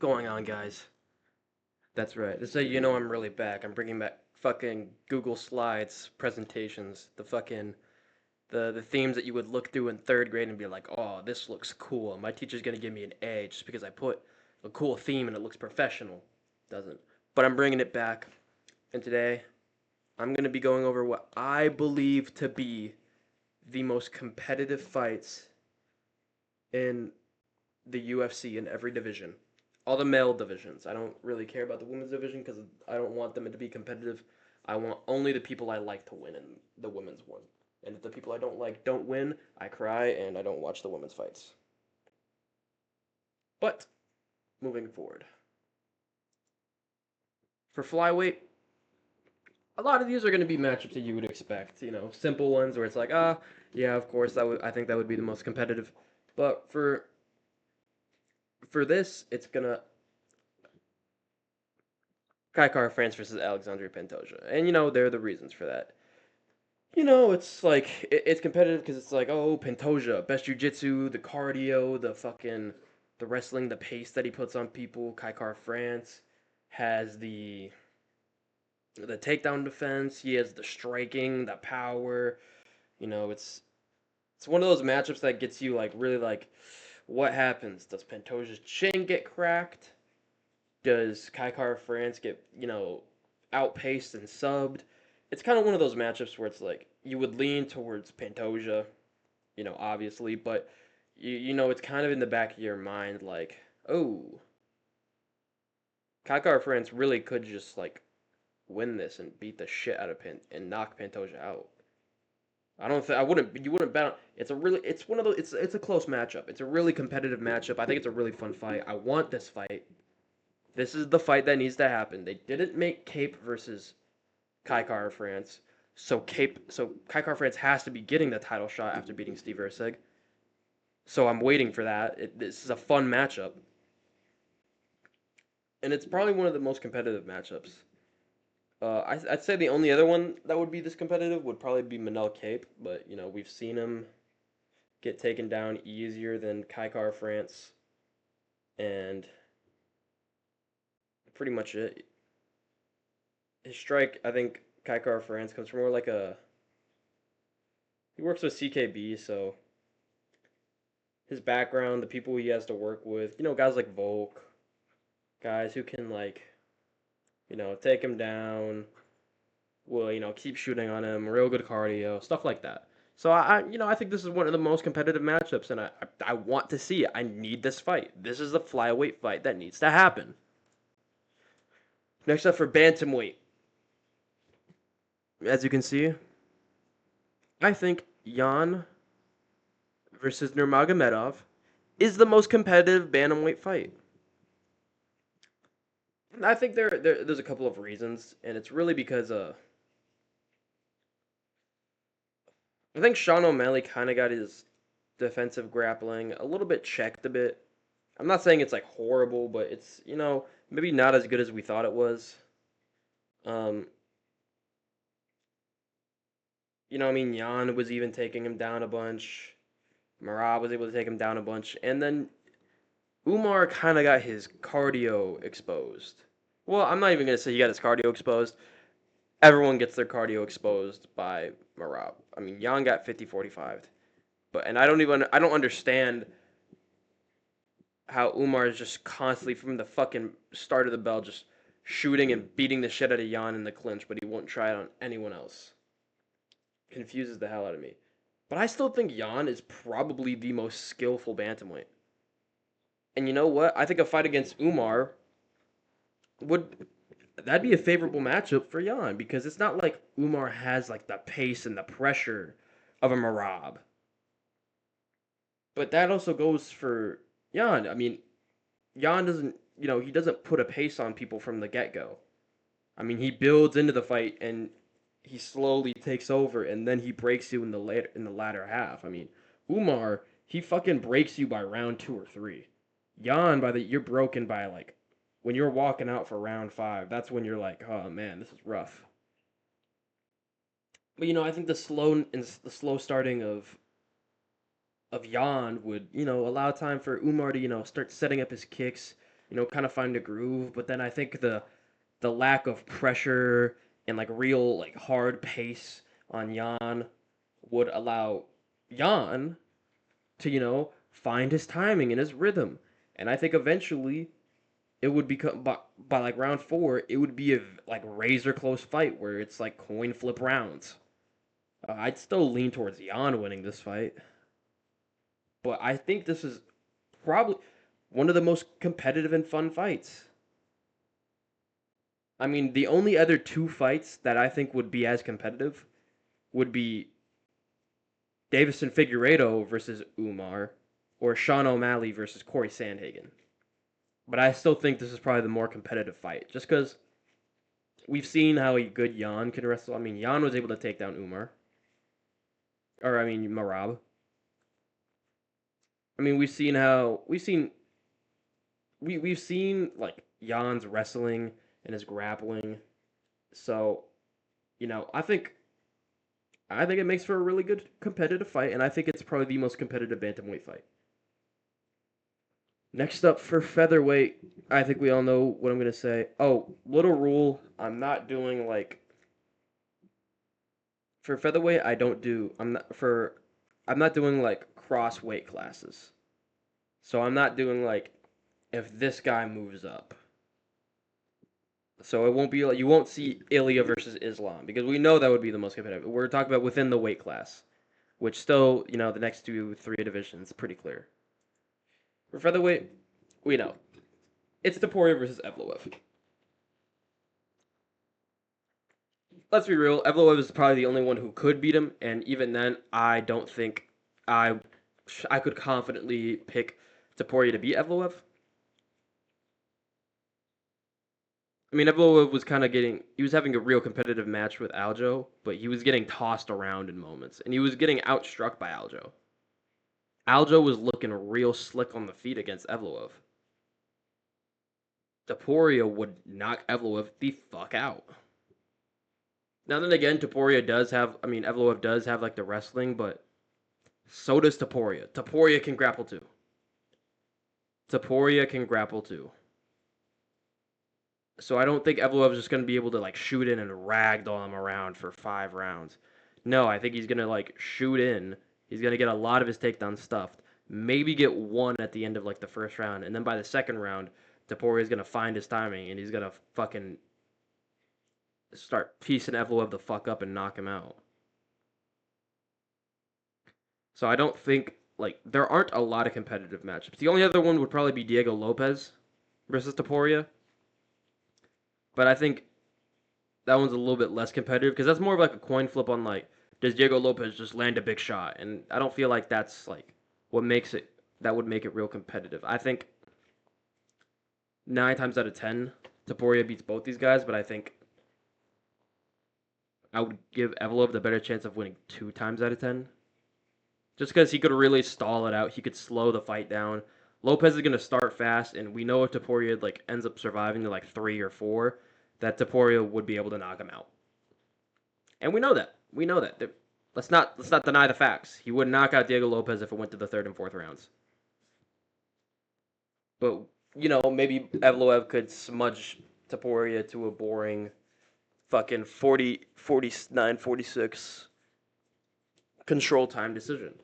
going on, guys? That's right. This is how you know I'm really back. I'm bringing back fucking Google Slides presentations. The themes that you would look through in third grade and be like, "Oh, this looks cool." My teacher's gonna give me an A just because I put a cool theme and it looks professional. Doesn't. But I'm bringing it back, and today I'm gonna be going over what I believe to be the most competitive fights in the UFC in every division. All the male divisions. I don't really care about the women's division because I don't want them to be competitive. I want only the people I like to win in the women's one. And if the people I don't like don't win, I cry and I don't watch the women's fights. But moving forward. For flyweight, a lot of these are going to be matchups that you would expect. Simple ones where it's like, yeah, of course, I think that would be the most competitive. But for this, it's gonna Kai Kara France versus Alexandre Pantoja, and there are the reasons for that. It's like it's competitive because it's like, oh, Pantoja, best jujitsu, the cardio, the wrestling, the pace that he puts on people. Kai Kara France has the takedown defense. He has the striking, the power. It's one of those matchups that gets you like really like, what happens? Does Pantoja's chin get cracked? Does Kai Kara France get outpaced and subbed? It's kind of one of those matchups where it's like you would lean towards Pantoja, obviously, but it's kind of in the back of your mind like, oh, Kai Kara France really could just like win this and beat the shit out of and knock Pantoja out. I don't think I wouldn't. You wouldn't bet on. It's one of those. It's a close matchup. It's a really competitive matchup. I think it's a really fun fight. I want this fight. This is the fight that needs to happen. They didn't make Cape versus Kai Kara France, so Kai Kara France has to be getting the title shot after beating Steve Erceg. So I'm waiting for that. This is a fun matchup, and it's probably one of the most competitive matchups. I'd say the only other one that would be this competitive would probably be Manel Cape, but we've seen him get taken down easier than Kai Kara France, and pretty much it. His strike, I think Kai Kara France comes from more like a. He works with CKB, so his background, the people he has to work with, guys like Volk, guys who can like, take him down, will keep shooting on him, real good cardio, stuff like that. So I think this is one of the most competitive matchups, and I want to see it. I need this fight. This is the flyweight fight that needs to happen. Next up for bantamweight, as you can see, I think Jan versus Nurmagomedov is the most competitive bantamweight fight. I think there's a couple of reasons, and it's really because I think Sean O'Malley kind of got his defensive grappling a little bit checked a bit. I'm not saying it's like horrible, but it's maybe not as good as we thought it was. Um, I mean, Jan was even taking him down a bunch. Marab was able to take him down a bunch, and then Umar kind of got his cardio exposed. Well, I'm not even gonna say he got his cardio exposed. Everyone gets their cardio exposed by Marab. I mean, Jan got 50-45, and I don't understand how Umar is just constantly from the fucking start of the bell just shooting and beating the shit out of Jan in the clinch, but he won't try it on anyone else. Confuses the hell out of me. But I still think Jan is probably the most skillful bantamweight. And you know what? I think a fight against Umar would that'd be a favorable matchup for Jan because it's not like Umar has like the pace and the pressure of a Marab. But that also goes for Jan. I mean, Jan doesn't, he doesn't put a pace on people from the get go. I mean, he builds into the fight and he slowly takes over, and then he breaks you in the latter half. I mean, Umar, he fucking breaks you by round 2 or 3. Jan, you're broken by like when you're walking out for round 5. That's when you're like, oh man, this is rough. But I think the slow starting of Jan would allow time for Umar to start setting up his kicks, kind of find a groove. But then I think the lack of pressure and like real like hard pace on Jan would allow Jan to find his timing and his rhythm. And I think eventually it would become by like round four, it would be a like razor close fight where it's like coin flip rounds. I'd still lean towards Jan winning this fight, but I think this is probably one of the most competitive and fun fights. I mean, the only other two fights that I think would be as competitive would be Davison Figueiredo versus Umar, or Sean O'Malley versus Corey Sandhagen. But I still think this is probably the more competitive fight, just because we've seen how good Jan can wrestle. I mean, Jan was able to take down Umar, or I mean Marab. I mean, we've seen like Jan's wrestling and his grappling. So, I think it makes for a really good competitive fight, and I think it's probably the most competitive bantamweight fight. Next up for featherweight, I think we all know what I'm gonna say. Oh, little rule: I'm not doing like for featherweight. I don't do. I'm not for. I'm not doing like cross weight classes. So I'm not doing like if this guy moves up. So it won't be like you won't see Ilya versus Islam because we know that would be the most competitive. We're talking about within the weight class, which still the next two three divisions pretty clear. For featherweight, we know it's Topuria versus Evloev. Let's be real, Evloev is probably the only one who could beat him, and even then, I don't think I I could confidently pick Topuria to beat Evloev. I mean, Evloev was kind of he was having a real competitive match with Aljo, but he was getting tossed around in moments, and he was getting outstruck by Aljo. Aljo was looking real slick on the feet against Evloev. Topuria would knock Evloev the fuck out. Now then again, Evloev does have like the wrestling, but so does Topuria. Topuria can grapple too. Topuria can grapple too. So I don't think Evloev is just going to be able to like shoot in and ragdoll him around for 5 rounds. No, I think he's going to like shoot in. He's going to get a lot of his takedowns stuffed. Maybe get one at the end of like the first round, and then by the second round, Topuria is going to find his timing and he's going to fucking start piecing Evloev the fuck up and knock him out. So I don't think like there aren't a lot of competitive matchups. The only other one would probably be Diego Lopez versus Topuria, but I think that one's a little bit less competitive because that's more of like a coin flip on like does Diego Lopez just land a big shot, and I don't feel like that's like what makes it that would make it real competitive. I think 9 times out of 10 Topuria beats both these guys, but I think I would give Evloev the better chance of winning 2 times out of 10. Just because he could really stall it out, he could slow the fight down. Lopez is gonna start fast, and we know if Topuria like ends up surviving to like 3 or 4, that Topuria would be able to knock him out. And we know that. We know that. Let's not deny the facts. He would knock out Diego Lopez if it went to the third and fourth rounds. But maybe Evloev could smudge Topuria to a boring fucking 40, 49, 46 control time decision.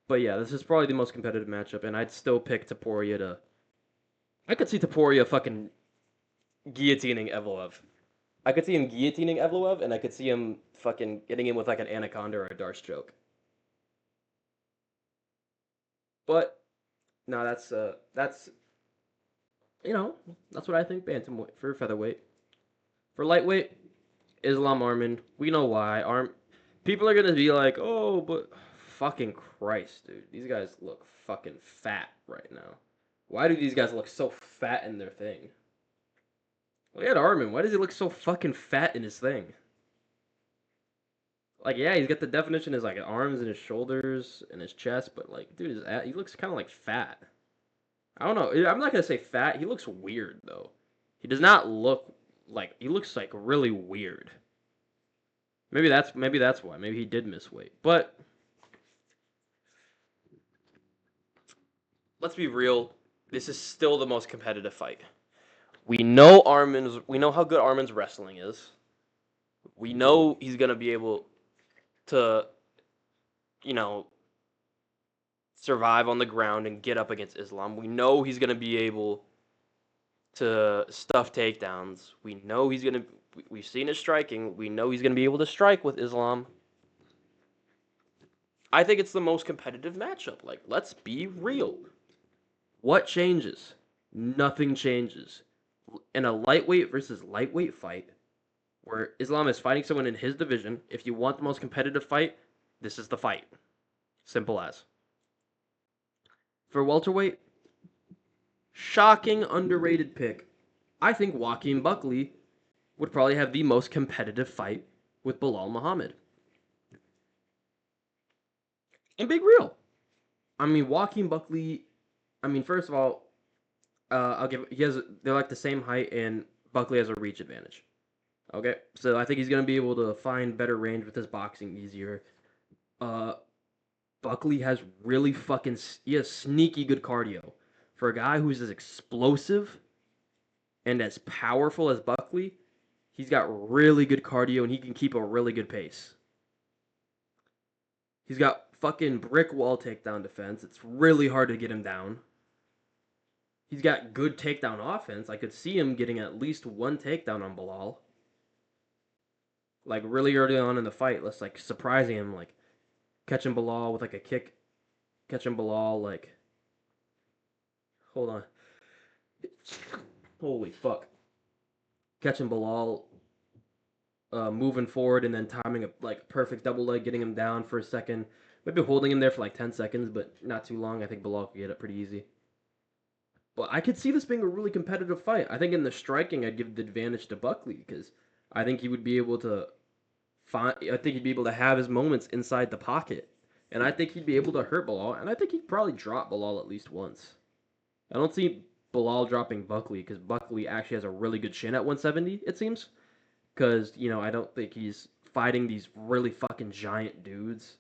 But yeah, this is probably the most competitive matchup, and I'd still pick Topuria to. I could see Topuria fucking guillotining Evloev. I could see him guillotining Evloev, and I could see him fucking getting him with like an anaconda or a dart stroke. But no, that's you know that's what I think bantamweight for featherweight. For lightweight, Islam Arman. We know why. People are gonna be like, oh, but fucking Christ, dude, these guys look fucking fat right now. Why do these guys look so fat in their thing? Look at Arman. Why does he look so fucking fat in his thing? Like, yeah, he's got the definition as like arms and his shoulders and his chest, but like, dude, he looks kind of like fat. I don't know. I'm not gonna say fat. He looks weird though. He does not look like he looks like really weird. Maybe that's why. Maybe he did miss weight. But let's be real. this is still the most competitive fight. We know how good Armin's wrestling is. We know he's gonna be able to, you know, survive on the ground and get up against Islam. We know he's gonna be able to stuff takedowns. We know he's gonna. We've seen his striking. We know he's gonna be able to strike with Islam. I think it's the most competitive matchup. Like, let's be real. What changes? Nothing changes. In a lightweight versus lightweight fight, where Islam is fighting someone in his division, if you want the most competitive fight, this is the fight. Simple as. For welterweight, shocking underrated pick. I think Joaquin Buckley would probably have the most competitive fight with Bilal Muhammad. And big real. I mean, Joaquin Buckley. I mean, first of all, I'll give. They're like the same height, and Buckley has a reach advantage. Okay, so I think he's gonna be able to find better range with his boxing easier. Uh, Buckley has really fucking. He has sneaky good cardio for a guy who's as explosive and as powerful as Buckley. He's got really good cardio and he can keep a really good pace. He's got fucking brick wall takedown defense. It's really hard to get him down. He's got good takedown offense. I could see him getting at least one takedown on Bilal. Like really early on in the fight, let's like surprising him, like catching Bilal with like a kick, catching Bilal like. Hold on. Holy fuck. Catching Bilal moving forward and then timing a like perfect double leg, getting him down for a second. Maybe holding him there for like 10 seconds, but not too long. I think Bilal could get up pretty easy. But I could see this being a really competitive fight. I think in the striking, I'd give the advantage to Buckley because I think he would be able to find. I think he'd be able to have his moments inside the pocket, and I think he'd be able to hurt Bilal, and I think he'd probably drop Bilal at least once. I don't see Bilal dropping Buckley because Buckley actually has a really good chin at 170. It seems because I don't think he's fighting these really fucking giant dudes,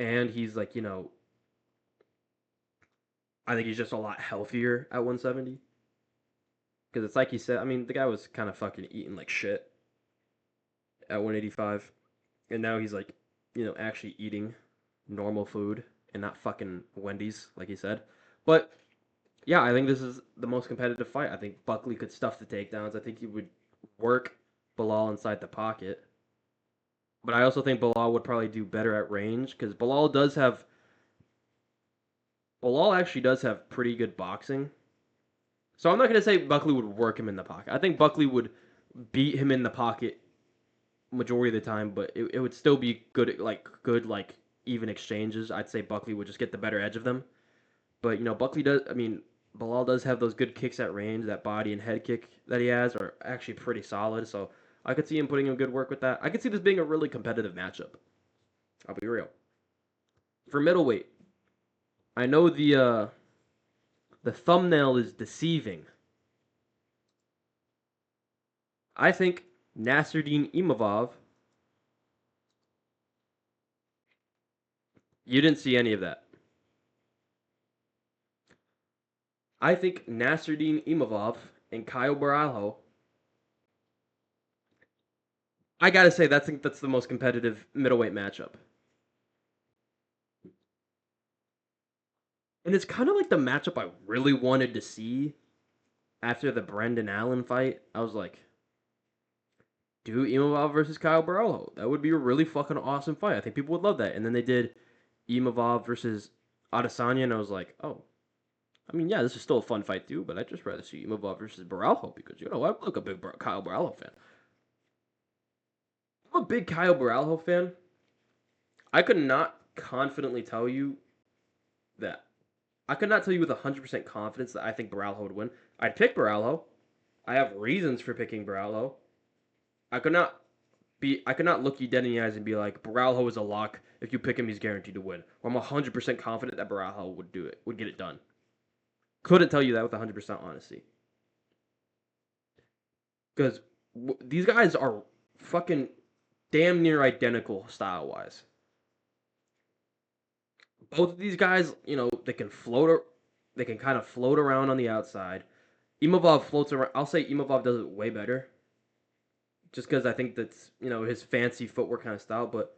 and he's like I think he's just a lot healthier at 170 because it's like he said. I mean, the guy was kind of fucking eating like shit at 185, and now he's like actually eating normal food and not fucking Wendy's like he said. But yeah, I think this is the most competitive fight. I think Buckley could stuff the takedowns. I think he would work Bilal inside the pocket. But I also think Bilal would probably do better at range because Bilal actually does have pretty good boxing. So I'm not gonna say Buckley would work him in the pocket. I think Buckley would beat him in the pocket majority of the time, but it would still be good even exchanges. I'd say Buckley would just get the better edge of them. But Buckley does. I mean, Bilal does have those good kicks at range. That body and head kick that he has are actually pretty solid. So I could see him putting in good work with that. I could see this being a really competitive matchup. I'll be real. For middleweight, I know the thumbnail is deceiving. I think Nasruddin Imavov. You didn't see any of that. I think Nasruddin Imavov and Kyle Baralho. I gotta say, that's the most competitive middleweight matchup. And it's kind of like the matchup I really wanted to see after the Brendan Allen fight. I was like, do Imavov versus Kyle Baralho. That would be a really fucking awesome fight. I think people would love that. And then they did Imavov versus Adesanya, and I was like, oh, I mean, yeah, this is still a fun fight too, but I'd just rather see Imavov versus Baralho because I'm like a big Kyle Baralho fan. I'm a big Kyle Baralho fan. I could not confidently tell you that. I could not tell you with 100% confidence that I think Baralho would win. I'd pick Baralho. I have reasons for picking Baralho. I could not look you dead in the eyes and be like, Baralho is a lock. If you pick him, he's guaranteed to win. Or I'm 100% confident that Baralho would do it, would get it done. Couldn't tell you that with 100% honesty. Because these guys are fucking damn near identical style-wise. Both of these guys, they can float. They can kind of float around on the outside. Imavov floats around. I'll say Imavov does it way better, just because I think that's his fancy footwork kind of style. But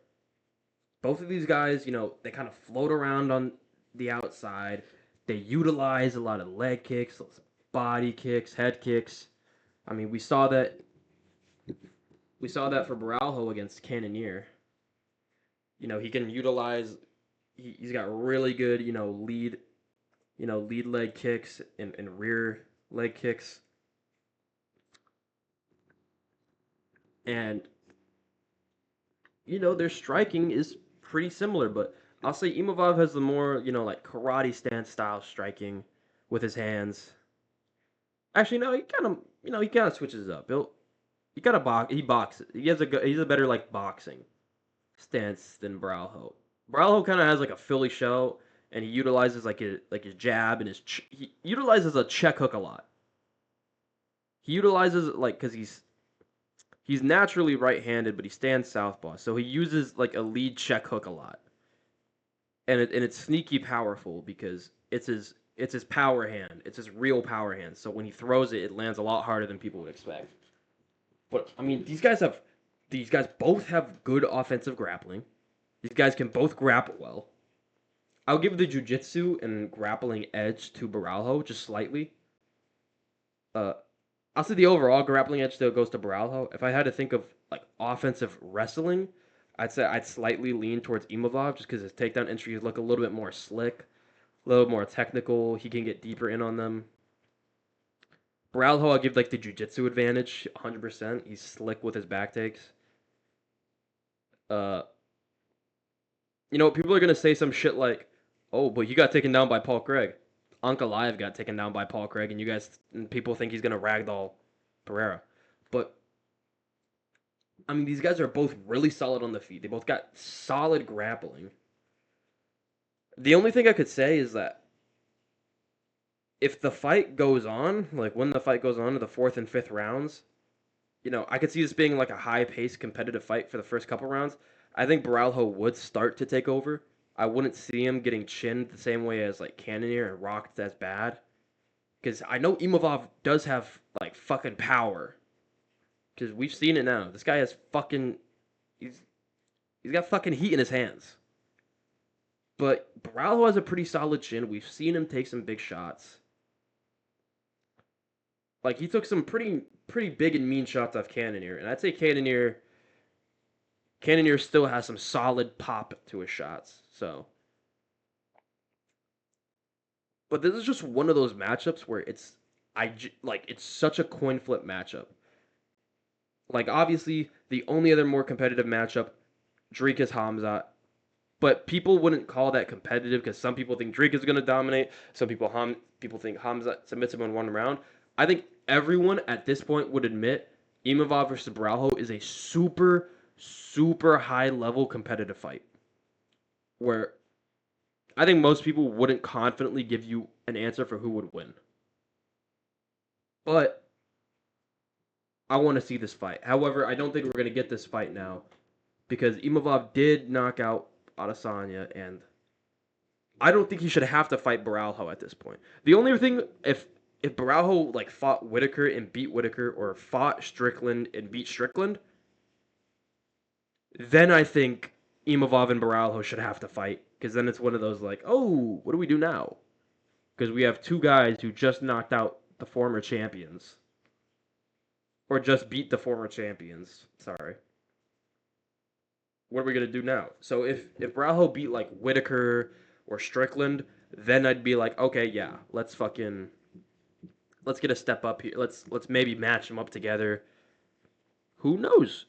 both of these guys, they kind of float around on the outside. They utilize a lot of leg kicks, body kicks, head kicks. I mean, we saw that for Baralho against Cannonier. He can utilize. He's got really good, lead leg kicks and rear leg kicks, and their striking is pretty similar. But I'll say Imavov has the more, like karate stance style striking with his hands. Actually, no, he kind of switches up. He kind of box. He boxes. He's a better like boxing stance than Brauho. Brauho kind of has like a Philly shell, and he utilizes like his jab and he utilizes a check hook a lot. He utilizes like because he's naturally right-handed, but he stands southpaw, so he uses like a lead check hook a lot, and it's sneaky powerful because it's his power hand. It's his real power hand. So when he throws it, it lands a lot harder than people would expect. But I mean, these guys both have good offensive grappling. These guys can both grapple well. I'll give the jujitsu and grappling edge to Baralho just slightly. Uh, I'll say the overall grappling edge still goes to Baralho. If I had to think of like offensive wrestling, I'd say I'd slightly lean towards Imavov just because his takedown entries look a little bit more slick, a little more technical. He can get deeper in on them. Baralho, I'll give like the jujitsu advantage, 100%. He's slick with his back takes. Uh, people are gonna say some shit like, "Oh, but you got taken down by Paul Craig." Ankalaev got taken down by Paul Craig, and people think he's gonna ragdoll Pereira. But I mean, these guys are both really solid on the feet. They both got solid grappling. The only thing I could say is that if the fight goes on, like when the fight goes on to the fourth and fifth rounds, I could see this being like a high-paced competitive fight for the first couple rounds. I think Baralho would start to take over. I wouldn't see him getting chinned the same way as like Cannonier and rocked as bad. Because I know Imavov does have like fucking power. Because we've seen it now. This guy has fucking he's got fucking heat in his hands. But Baralho has a pretty solid chin. We've seen him take some big shots. Like he took some pretty big and mean shots off Cannonier, and I'd say Cannonier still has some solid pop to his shots. So, but this is just one of those matchups where it's such a coin flip matchup. Like obviously the only other more competitive matchup, Drake is Hamzat, but people wouldn't call that competitive because some people think Drake is going to dominate. Some people think Hamzat submits him in one round. I think everyone at this point would admit Imavov versus Brauho is a super, super high level competitive fight where I think most people wouldn't confidently give you an answer for who would win. But I want to see this fight. However, I don't think we're going to get this fight now because Imavov did knock out Adesanya, and I don't think he should have to fight Baralho at this point. The only thing, if Baralho like fought Whitaker and beat Whitaker, or fought Strickland and beat Strickland, then I think Imavov and Baralho should have to fight because then it's one of those like, oh, what do we do now? Because we have two guys who just knocked out the former champions, or just beat the former champions. Sorry. What are we gonna do now? So if Baralho beat like Whitaker or Strickland, then I'd be like, okay, yeah, let's get a step up here. Let's maybe match them up together. Who knows?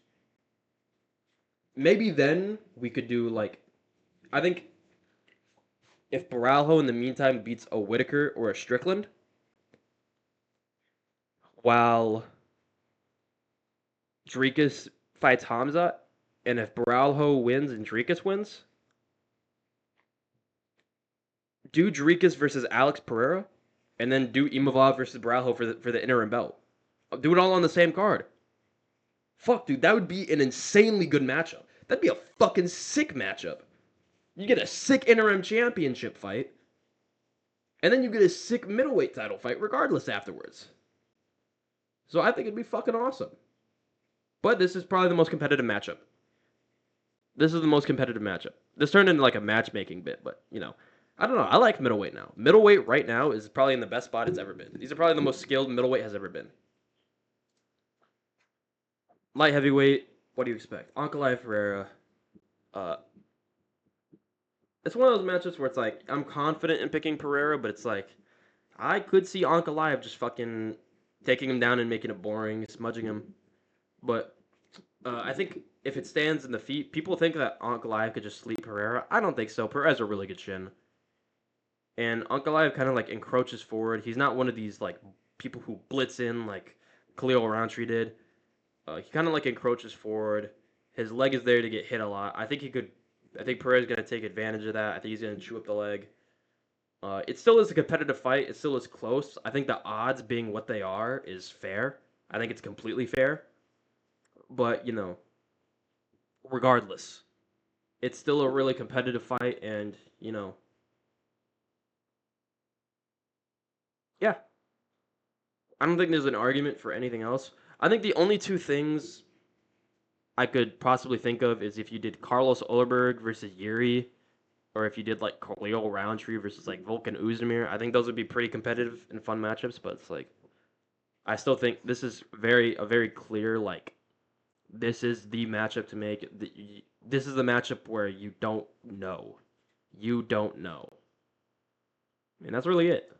Maybe then we could do like, I think if Baralho in the meantime beats a Whitaker or a Strickland, while Dricus fights Hamza, and if Baralho wins and Dricus wins, do Dricus versus Alex Pereira, and then do Imavov versus Baralho for the interim belt. Do it all on the same card. Fuck, dude, that would be an insanely good matchup. That'd be a fucking sick matchup. You get a sick interim championship fight, And then you get a sick middleweight title fight regardless afterwards. So I think it'd be fucking awesome. But this is probably the most competitive matchup. This is the most competitive matchup. This turned into like a matchmaking bit, but I don't know. I like middleweight now. Middleweight right now is probably in the best spot it's ever been. These are probably the most skilled middleweight has ever been. Light heavyweight, what do you expect? Ankalaev Ferreira. Uh, it's one of those matchups where it's like I'm confident in picking Pereira, but it's like I could see Ankalaev just fucking taking him down and making it boring, smudging him. But I think if it stands in the feet, people think that Ankalaev could just sleep Pereira. I don't think so. Pereira's a really good shin. And Ankalaev kind of like encroaches forward. He's not one of these like people who blitz in like Khalil Rountree did. He kind of like encroaches forward. His leg is there to get hit a lot. I think he could. I think Pereira's gonna take advantage of that. I think he's gonna chew up the leg. It still is a competitive fight. It still is close. I think the odds being what they are is fair. I think it's completely fair. But regardless, it's still a really competitive fight, and yeah, I don't think there's an argument for anything else. I think the only two things I could possibly think of is if you did Carlos Olerberg versus Yuri, or if you did like Khalil Roundtree versus like Volkan Oezdemir. I think those would be pretty competitive and fun matchups. But it's like I still think this is a very clear like this is the matchup to make. This is the matchup where you don't know, and that's really it.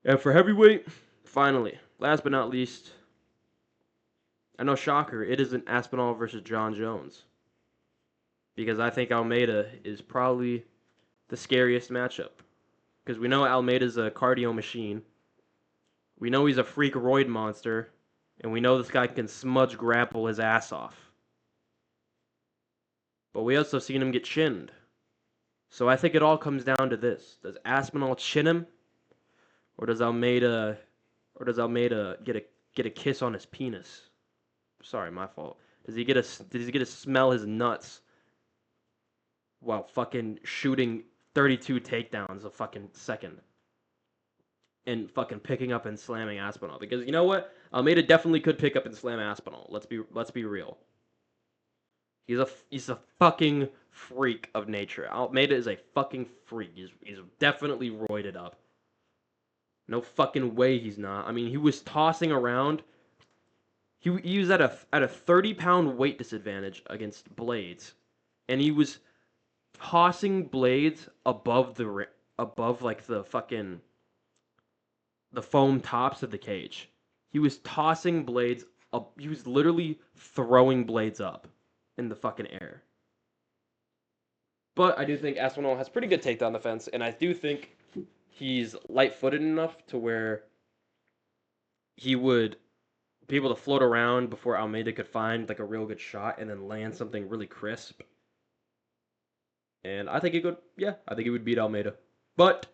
And for heavyweight, finally, last but not least, I know shocker, it isn't Aspinall versus John Jones. Because I think Almeida is probably the scariest matchup. Because we know Almeida's a cardio machine. We know he's a freak roid monster. And we know this guy can smudge grapple his ass off. But we also seen him get chinned. So I think it all comes down to this. Does Aspinall chin him? Or does Almeida get a kiss on his penis? Sorry, my fault. Does he get to smell his nuts while fucking shooting 32 takedowns a fucking second and fucking picking up and slamming Aspinall? Because you know what? Almeida definitely could pick up and slam Aspinall. Let's be real. He's a fucking freak of nature. Almeida is a fucking freak. He's definitely roided up. No fucking way he's not. I mean, he was tossing around. He was at a 30-pound weight disadvantage against Blades, and he was tossing Blades above like the fucking the foam tops of the cage. He was tossing Blades up. He was literally throwing Blades up in the fucking air. But I do think Aspinall has pretty good takedown defense, and I do think he's light-footed enough to where he would be able to float around before Almeida could find like a real good shot and then land something really crisp. And I think he could, yeah, I think he would beat Almeida. But,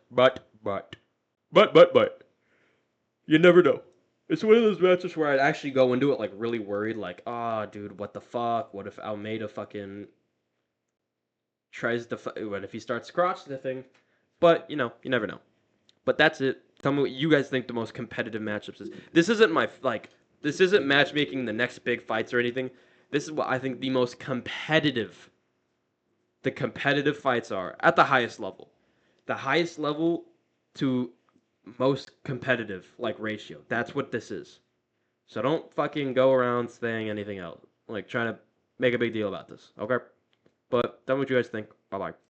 you never know. It's one of those matches where I'd actually go into it like really worried, like, ah, dude, what the fuck? What if Almeida fucking tries to, what if he starts crotch sniffing? But, you never know. But that's it. Tell me what you guys think the most competitive matchups is. This isn't matchmaking the next big fights or anything. This is what I think the competitive fights are at the highest level. The highest level to most competitive like ratio. That's what this is. So don't fucking go around saying anything else. Like trying to make a big deal about this. Okay? But tell me what you guys think. Bye bye.